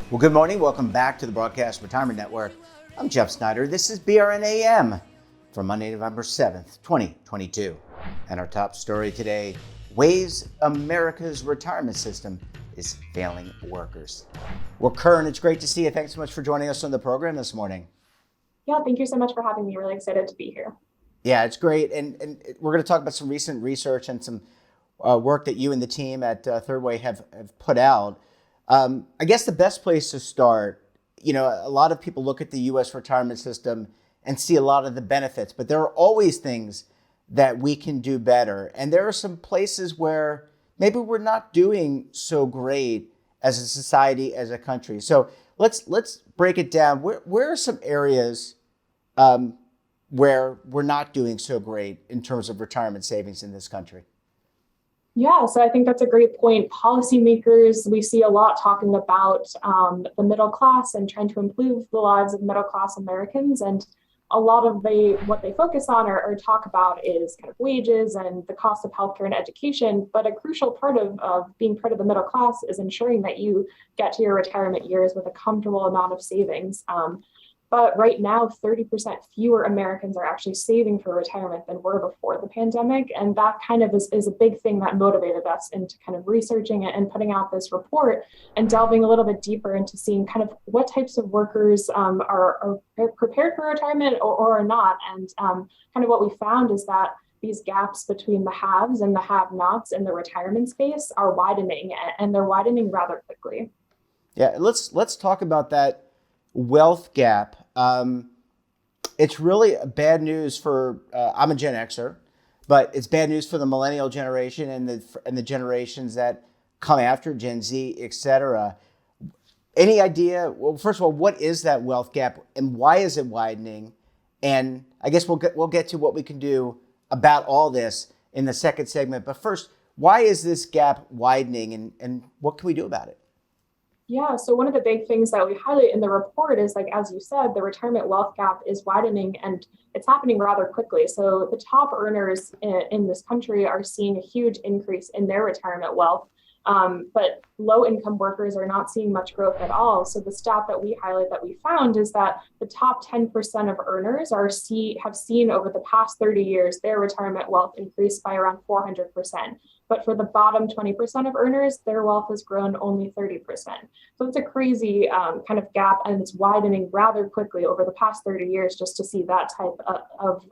Well, good morning. Welcome back to the Broadcast Retirement Network. I'm Jeff Snyder. This is BRN AM for Monday, November 7th, 2022. And our top story today, ways America's retirement system is failing workers. Well, Curran, it's great to see you. Thanks so much for joining us on the program this morning. Yeah, thank you so much for having me. Really excited to be here. Yeah, it's great. And we're going to talk about some recent research and some work that you and the team at Third Way have put out. I guess the best place to start, a lot of people look at the U.S. retirement system and see a lot of the benefits, but there are always things that we can do better. And there are some places where maybe we're not doing so great as a society, as a country. So let's break it down. Where are some areas where we're not doing so great in terms of retirement savings in this country? Yeah, so I think that's a great point. Policymakers, we see a lot talking about the middle class and trying to improve the lives of middle class Americans. And a lot of what they focus on or talk about is kind of wages and the cost of healthcare and education. But a crucial part of being part of the middle class is ensuring that you get to your retirement years with a comfortable amount of savings. But right now, 30% fewer Americans are actually saving for retirement than were before the pandemic. And that kind of is a big thing that motivated us into kind of researching it and putting out this report and delving a little bit deeper into seeing kind of what types of workers are prepared for retirement or are not. And kind of what we found is that these gaps between the haves and the have-nots in the retirement space are widening, and they're widening rather quickly. Yeah, let's talk about that wealth gap. It's really bad news for, I'm a Gen Xer, but it's bad news for the millennial generation and the generations that come after, Gen Z, et cetera. Any idea? Well, first of all, what is that wealth gap and why is it widening? And I guess we'll get to what we can do about all this in the second segment. But first, why is this gap widening and what can we do about it? Yeah, so one of the big things that we highlight in the report is, like, as you said, the retirement wealth gap is widening and it's happening rather quickly. So the top earners in this country are seeing a huge increase in their retirement wealth. But low-income workers are not seeing much growth at all. So the stat that we highlight that we found is that the top 10% of earners have seen over the past 30 years their retirement wealth increase by around 400%. But for the bottom 20% of earners, their wealth has grown only 30%. So it's a crazy kind of gap, and it's widening rather quickly over the past 30 years. Just to see that type of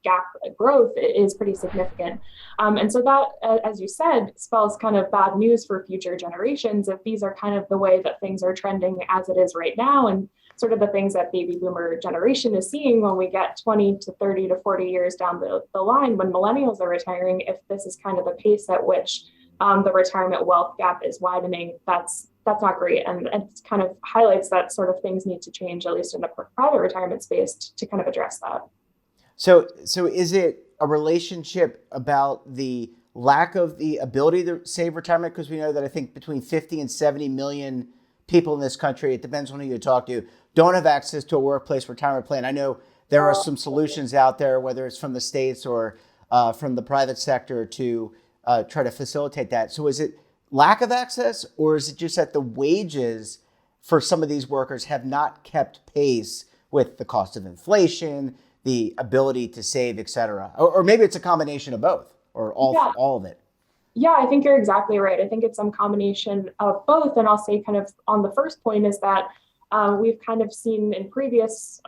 gap growth is pretty significant. And so that, as you said, spells kind of bad news for future generations if these are kind of the way that things are trending as it is right now, and sort of the things that baby boomer generation is seeing when we get 20 to 30 to 40 years down the line when millennials are retiring. If this is kind of the pace at which the retirement wealth gap is widening, that's not great. And it kind of highlights that sort of things need to change, at least in the private retirement space, to kind of address that. So is it a relationship about the lack of the ability to save retirement? Because we know that I think between 50 and 70 million people in this country, it depends on who you talk to, don't have access to a workplace retirement plan. I know there are some solutions out there, whether it's from the states or from the private sector, to try to facilitate that. So is it lack of access, or is it just that the wages for some of these workers have not kept pace with the cost of inflation, the ability to save, et cetera? Or maybe it's a combination of both, or all of it. Yeah, I think you're exactly right. I think it's some combination of both. And I'll say kind of on the first point is that we've kind of seen in previous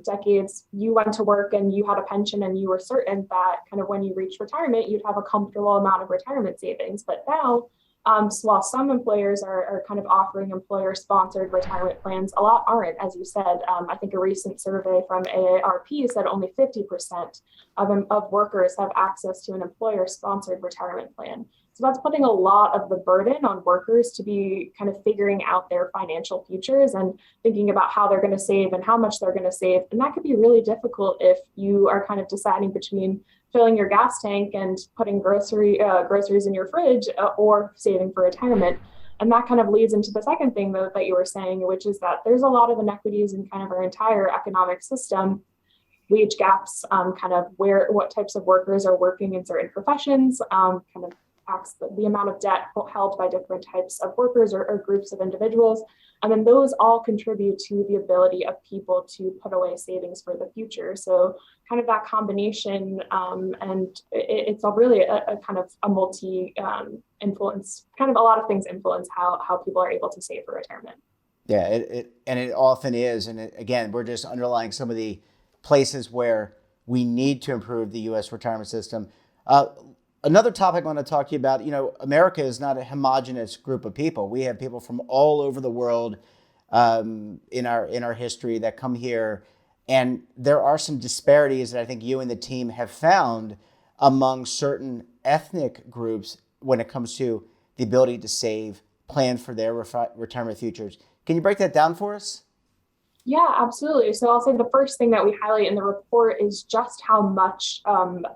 decades, you went to work and you had a pension and you were certain that kind of when you reached retirement, you'd have a comfortable amount of retirement savings. But now, so while some employers are kind of offering employer-sponsored retirement plans, a lot aren't, as you said. I think a recent survey from AARP said only 50% of workers have access to an employer-sponsored retirement plan. So that's putting a lot of the burden on workers to be kind of figuring out their financial futures and thinking about how they're going to save and how much they're going to save. And that could be really difficult if you are kind of deciding between filling your gas tank and putting groceries in your fridge, or saving for retirement. And that kind of leads into the second thing that you were saying, which is that there's a lot of inequities in kind of our entire economic system. Wage gaps, kind of what types of workers are working in certain professions, kind of the amount of debt held by different types of workers or groups of individuals. And then those all contribute to the ability of people to put away savings for the future. So kind of that combination, and it's really a kind of a multi-influence, kind of a lot of things influence how people are able to save for retirement. Yeah, it often is. And again, we're just underlying some of the places where we need to improve the U.S. retirement system. Another topic I want to talk to you about, America is not a homogenous group of people. We have people from all over the world in our history that come here. And there are some disparities that I think you and the team have found among certain ethnic groups when it comes to the ability to save, plan for their retirement futures. Can you break that down for us? Yeah, absolutely. So I'll say the first thing that we highlight in the report is just how much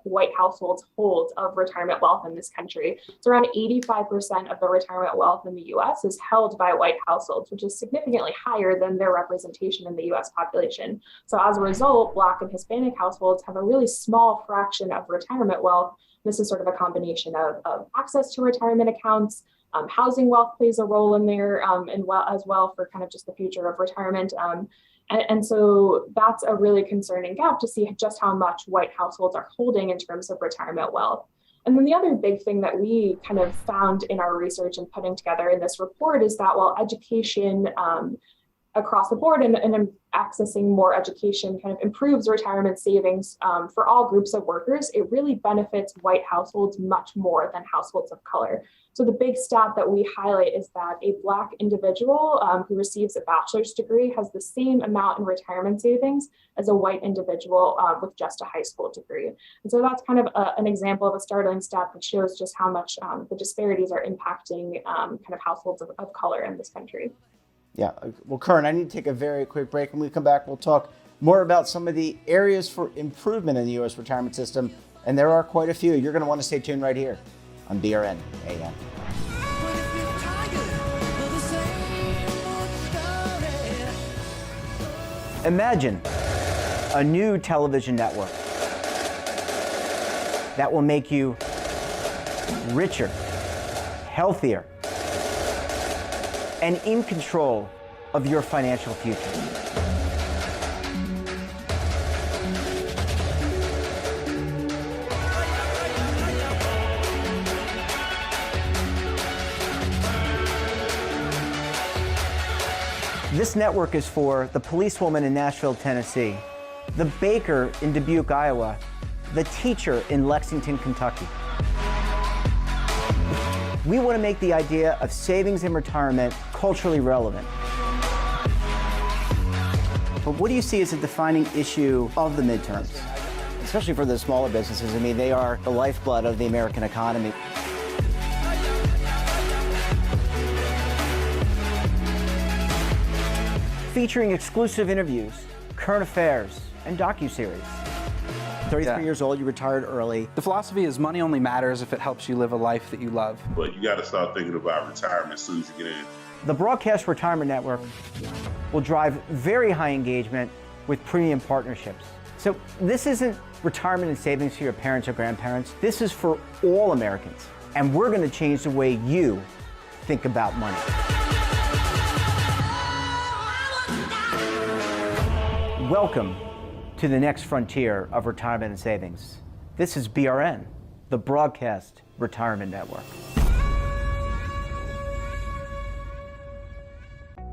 white households hold of retirement wealth in this country. It's around 85% of the retirement wealth in the US is held by white households, which is significantly higher than their representation in the US population. So as a result, Black and Hispanic households have a really small fraction of retirement wealth. This is sort of a combination of access to retirement accounts. Housing wealth plays a role in there, as well for kind of just the future of retirement. And so that's a really concerning gap to see just how much white households are holding in terms of retirement wealth. And then the other big thing that we kind of found in our research and putting together in this report is that while education across the board and accessing more education kind of improves retirement savings for all groups of workers, it really benefits white households much more than households of color. So the big stat that we highlight is that a Black individual who receives a bachelor's degree has the same amount in retirement savings as a white individual with just a high school degree. And so that's kind of an example of a startling stat that shows just how much the disparities are impacting kind of households of color in this country. Yeah. Well, Curran, I need to take a very quick break. When we come back, we'll talk more about some of the areas for improvement in the U.S. retirement system. And there are quite a few. You're going to want to stay tuned right here on BRN AM. Imagine a new television network that will make you richer, healthier, and in control of your financial future. This network is for the policewoman in Nashville, Tennessee, the baker in Dubuque, Iowa, the teacher in Lexington, Kentucky. We want to make the idea of savings and retirement culturally relevant. But what do you see as a defining issue of the midterms, especially for the smaller businesses? I mean, they are the lifeblood of the American economy. Featuring exclusive interviews, current affairs, and docuseries. 33 years old, you retired early. The philosophy is money only matters if it helps you live a life that you love. But you got to start thinking about retirement as soon as you get in. The Broadcast Retirement Network will drive very high engagement with premium partnerships. So this isn't retirement and savings for your parents or grandparents. This is for all Americans. And we're going to change the way you think about money. Welcome to the next frontier of retirement and savings. This is BRN, the Broadcast Retirement Network.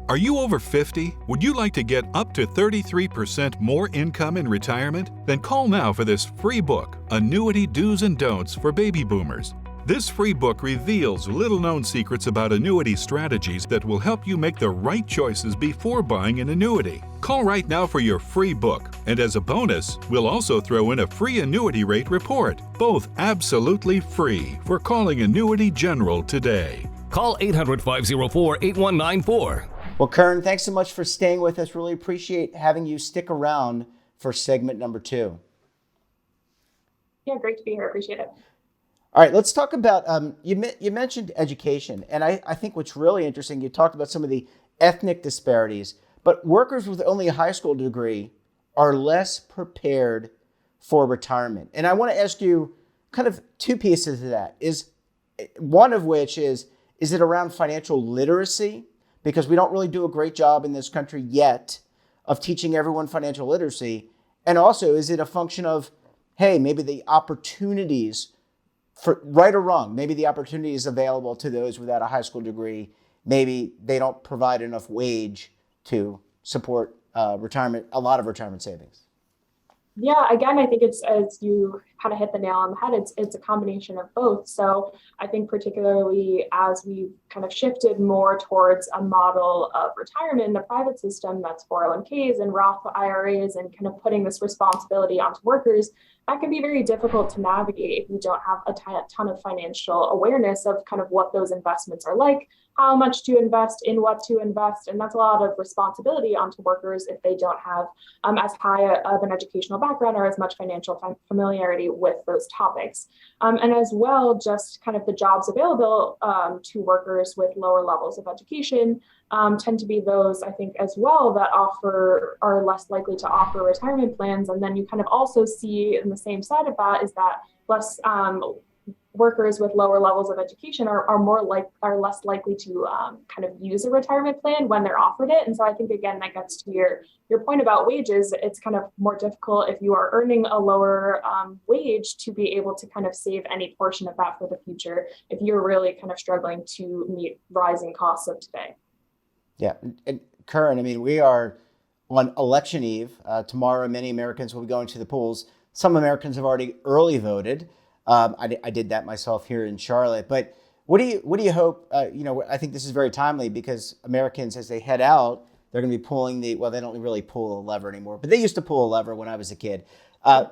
Are you over 50? Would you like to get up to 33% more income in retirement? Then call now for this free book, Annuity Do's and Don'ts for Baby Boomers. This free book reveals little-known secrets about annuity strategies that will help you make the right choices before buying an annuity. Call right now for your free book, and as a bonus, we'll also throw in a free annuity rate report, both absolutely free for calling Annuity General today. Call 800-504-8194. Well, Curran, thanks so much for staying with us. Really appreciate having you stick around for segment number 2. Yeah, great to be here. Appreciate it. All right, let's talk about, you mentioned education. And I think what's really interesting, you talked about some of the ethnic disparities, but workers with only a high school degree are less prepared for retirement. And I want to ask you kind of two pieces of that. Is one of which is it around financial literacy? Because we don't really do a great job in this country yet of teaching everyone financial literacy. And also, is it a function of, hey, maybe the opportunities, for right or wrong, maybe the opportunities available to those without a high school degree, maybe they don't provide enough wage to support retirement, a lot of retirement savings? Yeah, again, I think it's, as you kind of hit the nail on the head, it's a combination of both. So I think particularly as we've kind of shifted more towards a model of retirement in the private system, that's 401ks and Roth IRAs, and kind of putting this responsibility onto workers, that can be very difficult to navigate if you don't have a ton of financial awareness of kind of what those investments are like, how much to invest, in what to invest. And that's a lot of responsibility onto workers if they don't have as high of an educational background or as much financial familiarity with those topics. And as well, just kind of the jobs available to workers with lower levels of education tend to be those, I think, as well, that are less likely to offer retirement plans. And then you kind of also see in the same side of that is that less workers with lower levels of education are less likely to kind of use a retirement plan when they're offered it. And so I think, again, that gets to your point about wages. It's kind of more difficult if you are earning a lower wage to be able to kind of save any portion of that for the future if you're really kind of struggling to meet rising costs of today. Yeah. And Curran, I mean, we are on election eve. Tomorrow, many Americans will be going to the polls. Some Americans have already early voted. I did that myself here in Charlotte. But what do you hope? I think this is very timely because Americans, as they head out, they're going to be pulling they don't really pull a lever anymore, but they used to pull a lever when I was a kid.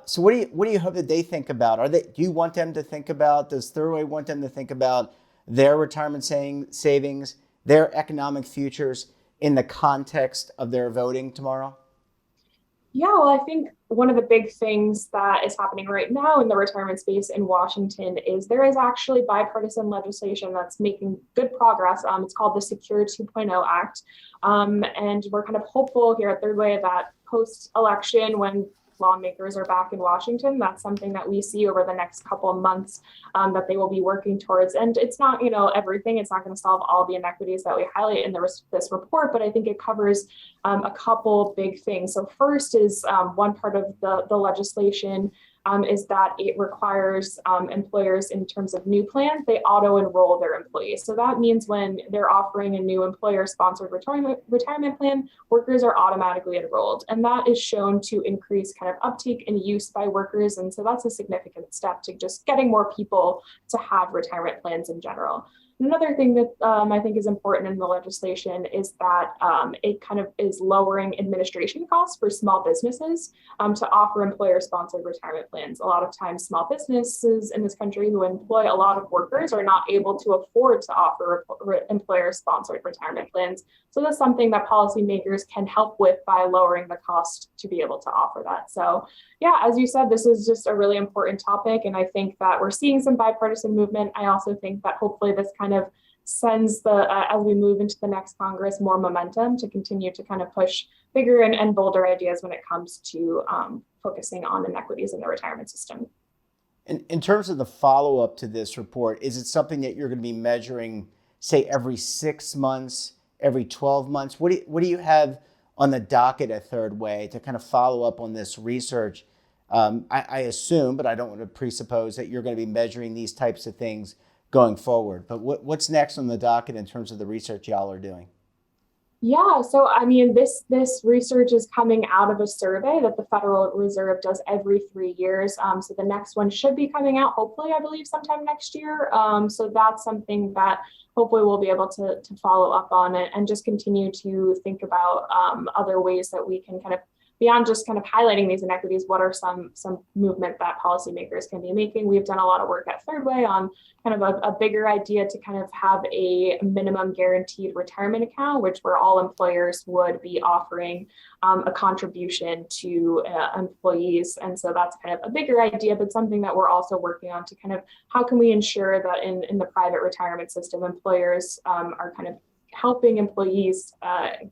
So what do you hope that they think about? Do you want them to think about? Does Thurway want them to think about their retirement savings, their economic futures in the context of their voting tomorrow? Yeah, well, I think one of the big things that is happening right now in the retirement space in Washington is there is actually bipartisan legislation that's making good progress. It's called the Secure 2.0 Act. And we're kind of hopeful here at Third Way that post-election, when lawmakers are back in Washington, that's something that we see over the next couple of months that they will be working towards. And it's not, everything. It's not going to solve all the inequities that we highlight in this report, but I think it covers a couple big things. So first is one part of the legislation is that it requires employers, in terms of new plans, they auto-enroll their employees. So that means when they're offering a new employer-sponsored retirement plan, workers are automatically enrolled. And that is shown to increase kind of uptake and use by workers. And so that's a significant step to just getting more people to have retirement plans in general. Another thing that I think is important in the legislation is that it kind of is lowering administration costs for small businesses to offer employer-sponsored retirement plans. A lot of times, small businesses in this country who employ a lot of workers are not able to afford to offer employer-sponsored retirement plans. So that's something that policymakers can help with by lowering the cost to be able to offer that. So yeah, as you said, this is just a really important topic. And I think that we're seeing some bipartisan movement. I also think that hopefully this kind of sends as we move into the next Congress, more momentum to continue to kind of push bigger and bolder ideas when it comes to focusing on inequities in the retirement system. In terms of the follow-up to this report, is it something that you're going to be measuring, say, every 6 months, every 12 months? What do you have on the docket at Third Way to kind of follow up on this research? I assume, but I don't want to presuppose that you're going to be measuring these types of things going forward. But what's next on the docket in terms of the research y'all are doing? Yeah, so I mean, this research is coming out of a survey that the Federal Reserve does every 3 years. So the next one should be coming out, hopefully, I believe, sometime next year. So that's something that hopefully we'll be able to follow up on it and just continue to think about other ways that we can kind of beyond just kind of highlighting these inequities, what are some movement that policymakers can be making? We've done a lot of work at Third Way on kind of a bigger idea to kind of have a minimum guaranteed retirement account, which where all employers would be offering a contribution to employees. And so that's kind of a bigger idea, but something that we're also working on to kind of how can we ensure that in the private retirement system, employers are kind of helping employees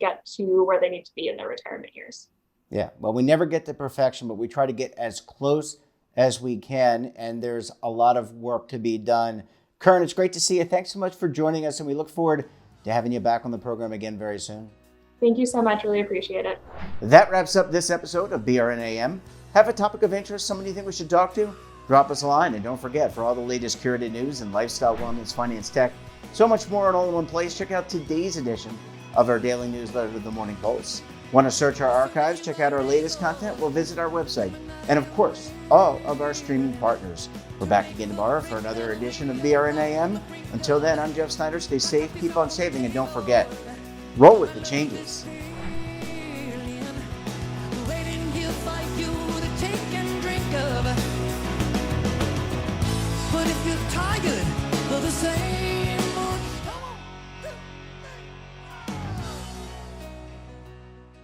get to where they need to be in their retirement years. Yeah, well, we never get to perfection, but we try to get as close as we can, and there's a lot of work to be done. Curran, it's great to see you. Thanks so much for joining us, and we look forward to having you back on the program again very soon. Thank you so much. Really appreciate it. That wraps up this episode of BRN AM. Have a topic of interest, somebody you think we should talk to? Drop us a line, and don't forget, for all the latest curated news in lifestyle, wellness, finance, tech, so much more all in one place, check out today's edition of our daily newsletter, The Morning Pulse. Want to search our archives, check out our latest content? Well, visit our website. And of course, all of our streaming partners. We're back again tomorrow for another edition of BRN AM. Until then, I'm Jeff Snyder. Stay safe, keep on saving, and don't forget, roll with the changes.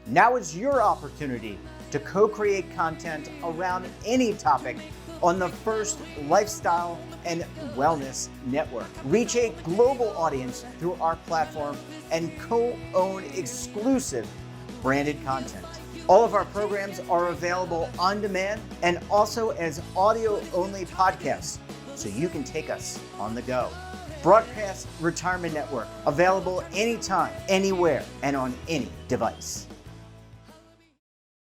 Now is your opportunity to co-create content around any topic on the first lifestyle and wellness network. Reach a global audience through our platform and co-own exclusive branded content. All of our programs are available on demand and also as audio-only podcasts, so you can take us on the go. Broadcast Retirement Network, available anytime, anywhere, and on any device.